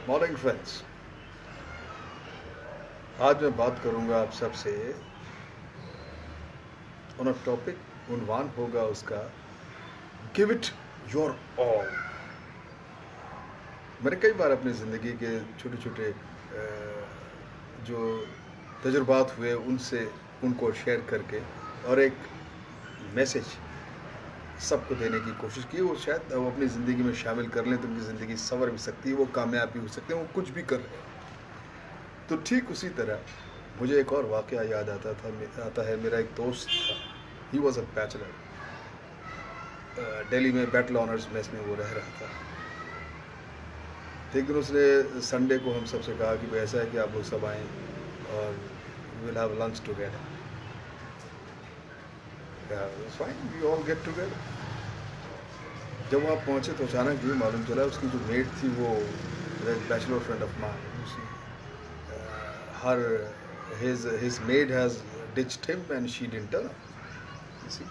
Morning friends, आज मैं बात करूंगा आप सबसे ऑन अ टॉपिक। उन्वान होगा उसका गिव इट योर ऑल। मैंने कई बार अपनी ज़िंदगी के छोटे छोटे जो तजुर्बात हुए उनसे उनको शेयर करके और एक मैसेज सबको देने की कोशिश की। वो शायद वो अपनी ज़िंदगी में शामिल कर लें तो उनकी ज़िंदगी संवर भी सकती है, वो कामयाब भी हो सकते हैं, वो कुछ भी कर रहे हैं। तो ठीक उसी तरह मुझे एक और वाक़या याद आता है। मेरा एक दोस्त था, he was a bachelor. Delhi में बैटल ऑनर्स मेस में वो रह रहा था। एक दिन उसने संडे को हम सबसे कहा कि भाई ऐसा है कि आप लोग सब आएँ और will have lunch together. Fine, we all get together. जब वहाँ पहुँचे तो अचानक ये मालूम चला उसकी जो मेट थी वो bachelor friend of mine, her his maid has ditched him and she didn't tell him, you see,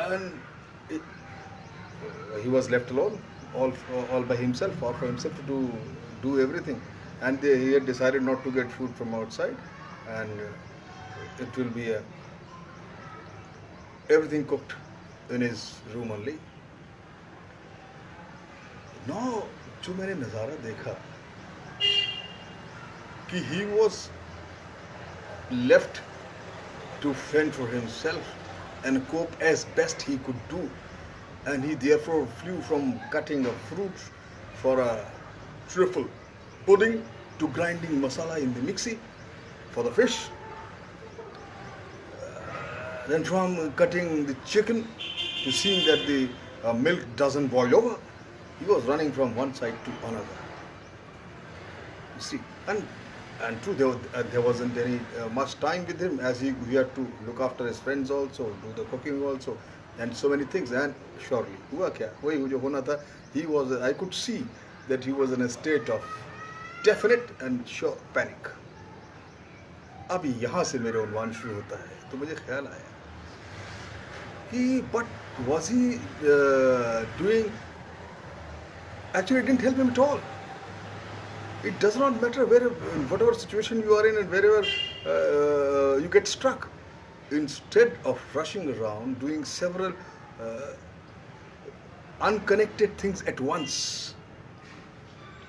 and he was left alone, all by himself, or for himself to do everything. And he had decided not to get food from outside, and it will be everything cooked in his room only. Now जो मैंने नज़ारा देखा कि he was left to fend for himself and cope as best he could do, and he therefore flew from cutting of fruits for a truffle pudding to grinding masala in the mixie for the fish, then from cutting the chicken to seeing that the milk doesn't boil over. He was running from one side to another, you see. And true, there wasn't any much time with him, as he had to look after his friends also, do the cooking also, and so many things. And surely, हुआ क्या? वही जो होना था. I could see that he was in a state of definite and sure panic. अब यहाँ से मेरे उन्वान शुरू होता है, तो मुझे ख्याल आया कि but was he doing? Actually, it didn't help him at all. It does not matter in whatever situation you are in and wherever you get struck. Instead of rushing around doing several unconnected things at once,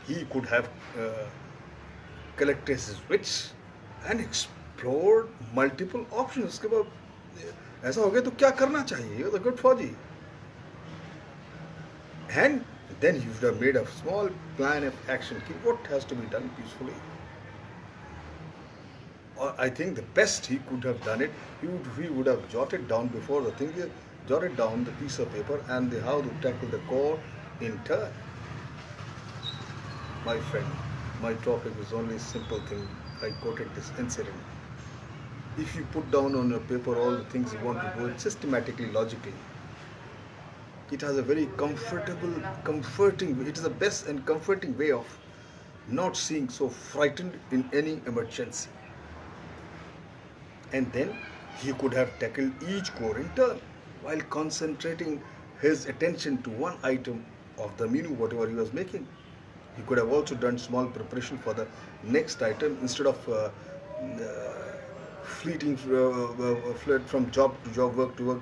he could have collected his wits and explored multiple options. उसके बाद ऐसा हो गया तो क्या करना चाहिए? You're the good Fauji. And then he would have made a small plan of action. What has to be done peacefully? Or I think the best he could have done it, he would have jotted down before the thing, jotted down the piece of paper and how to tackle the core in turn. My friend, my topic is only a simple thing. I quoted this incident. If you put down on a paper all the things you want to do it systematically, logically, it has a very comforting, it is the best and comforting way of not seeing so frightened in any emergency. And then he could have tackled each core in turn while concentrating his attention to one item of the menu, whatever he was making. He could have also done small preparation for the next item instead of fleeting from job to job, work to work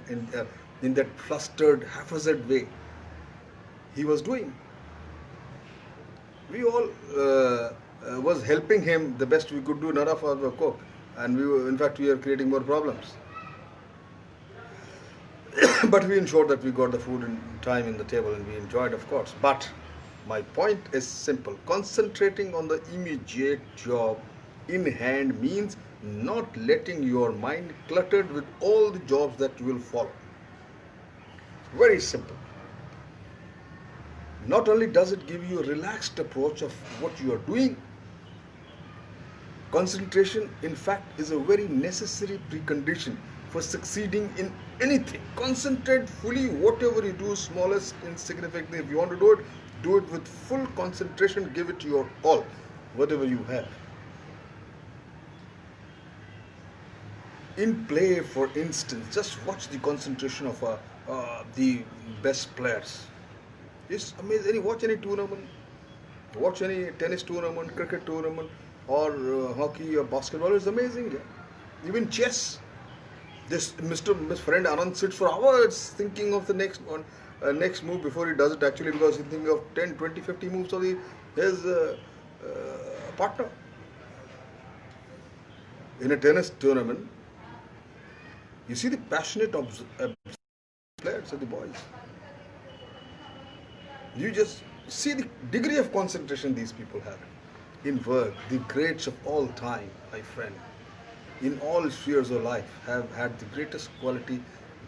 in that flustered, haphazard way he was doing. We all was helping him the best we could do. None of us were cook, and in fact we are creating more problems. But we ensured that we got the food in time in the table, and we enjoyed, of course. But my point is simple. Concentrating on the immediate job in hand means not letting your mind cluttered with all the jobs that will follow. Very simple. Not only does it give you a relaxed approach of what you are doing, concentration in fact is a very necessary precondition for succeeding in anything. Concentrate fully, whatever you do, smallest, insignificant. If you want to do it with full concentration, give it your all, whatever you have. In play, for instance, just watch the concentration of the best players. It's amazing. Watch any tournament. Watch any tennis tournament, cricket tournament, or hockey or basketball. It's amazing. Yeah? Even chess. This Miss friend Anand sits for hours thinking of the next move before he does it. Actually, because he thinks of 10, 20, 50 moves of his partner. In a tennis tournament, you see the passionate players and the boys. You just see the degree of concentration these people have. In work, the greats of all time, my friend, in all spheres of life, have had the greatest quality,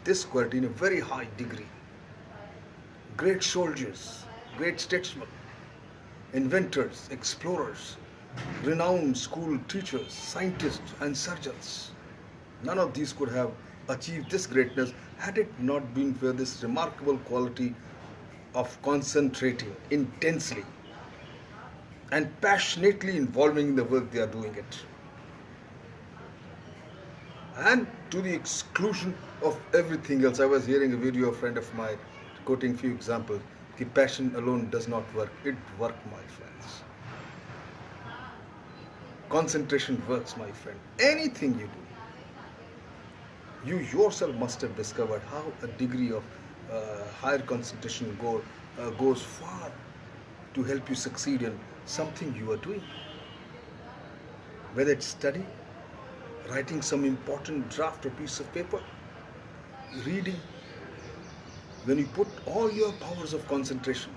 this quality in a very high degree. Great soldiers, great statesmen, inventors, explorers, renowned school teachers, scientists, and surgeons. None of these could have achieved this greatness had it not been for this remarkable quality of concentrating intensely and passionately involving in the work they are doing it. And to the exclusion of everything else. I was hearing a video of a friend of mine quoting few examples. The passion alone does not work. It works, my friends. Concentration works, my friend. Anything you do, you yourself must have discovered how a degree of higher concentration goes far to help you succeed in something you are doing. Whether it's study, writing some important draft or piece of paper, reading. When you put all your powers of concentration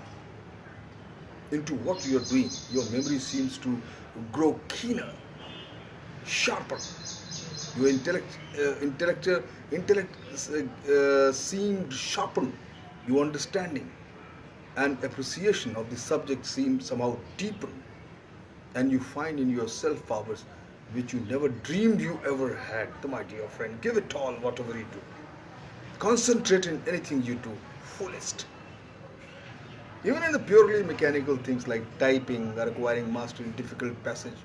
into what you are doing, your memory seems to grow keener, sharper. Your intellect seemed sharpened. Your understanding and appreciation of the subject seemed somehow deepened, and you find in yourself powers which you never dreamed you ever had. So my dear friend, give it all, whatever you do. Concentrate in anything you do, fullest. Even in the purely mechanical things like typing or acquiring mastery in difficult passage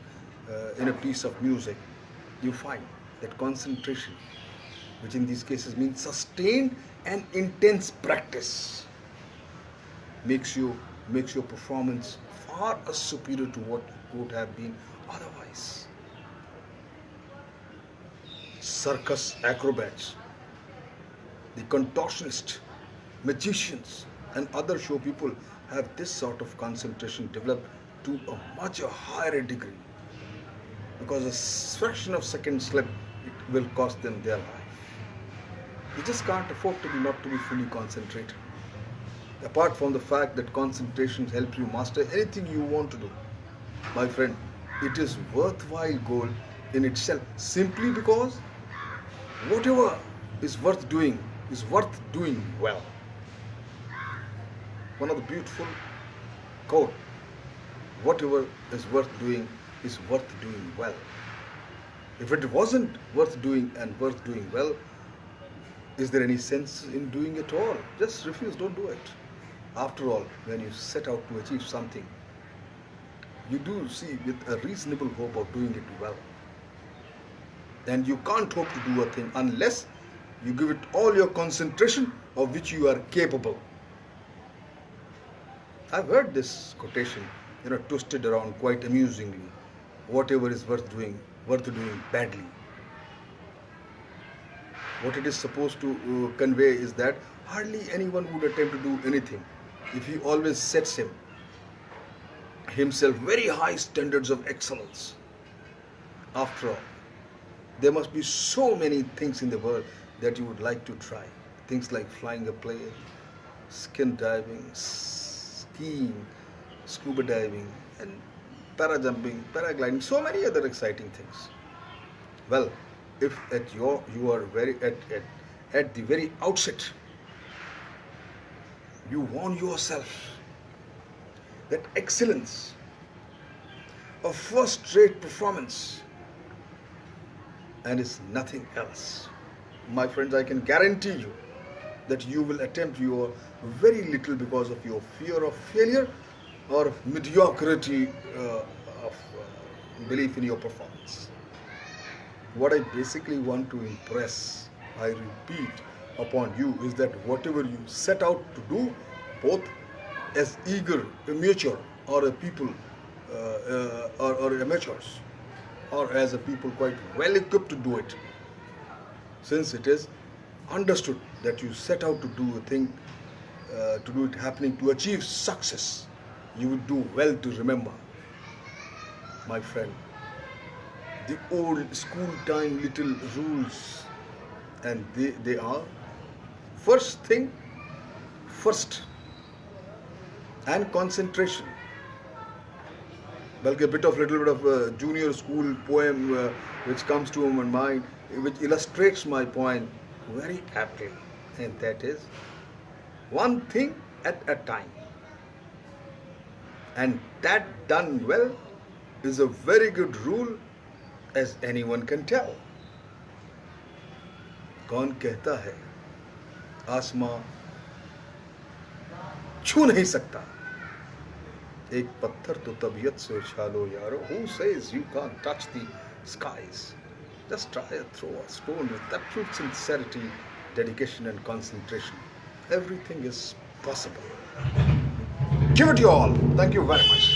in a piece of music, you find that concentration, which in these cases means sustained and intense practice, makes your performance far superior to what would have been otherwise. Circus acrobats, the contortionists, magicians, and other show people have this sort of concentration developed to a much higher degree, because a fraction of second slip, it will cost them their life. You just can't afford to be not to be fully concentrated. Apart from the fact that concentration helps you master anything you want to do, my friend, it is worthwhile goal in itself, simply because whatever is worth doing well. One of the beautiful quote, whatever is worth doing is worth doing well. If it wasn't worth doing and worth doing well, is there any sense in doing it all? Just refuse, don't do it. After all, when you set out to achieve something, you do see with a reasonable hope of doing it well. And you can't hope to do a thing unless you give it all your concentration of which you are capable. I've heard this quotation, twisted around quite amusingly. Whatever is worth doing badly. What it is supposed to convey is that hardly anyone would attempt to do anything if he always sets himself very high standards of excellence. After all, there must be so many things in the world that you would like to try. Things like flying a plane, skin diving, skiing, scuba diving, and parajumping, paragliding, so many other exciting things. Well, if you are at the very outset, you warn yourself that excellence, a first-rate performance, and is nothing else. My friends, I can guarantee you that you will attempt your very little because of your fear of failure or mediocrity of belief in your performance. What I basically want to impress, I repeat, upon you is that whatever you set out to do, both as eager, immature, or a people or amateurs, or as a people quite well equipped to do it, since it is understood that you set out to do a thing, to do it happening, to achieve success, you would do well to remember, my friend, the old school time little rules. And they are: first thing first, and concentration. Balki a little bit of a junior school poem which comes to my mind, which illustrates my point very aptly, and that is: one thing at a time. And that done well is a very good rule, as anyone can tell. कौन कहता है आसमां छू नहीं सकता, एक पत्थर तो तबीयत से उछालो यारो. Who says you can't touch the skies? Just try to throw a stone with absolute sincerity, dedication and concentration. Everything is possible. Give it your all. Thank you very much.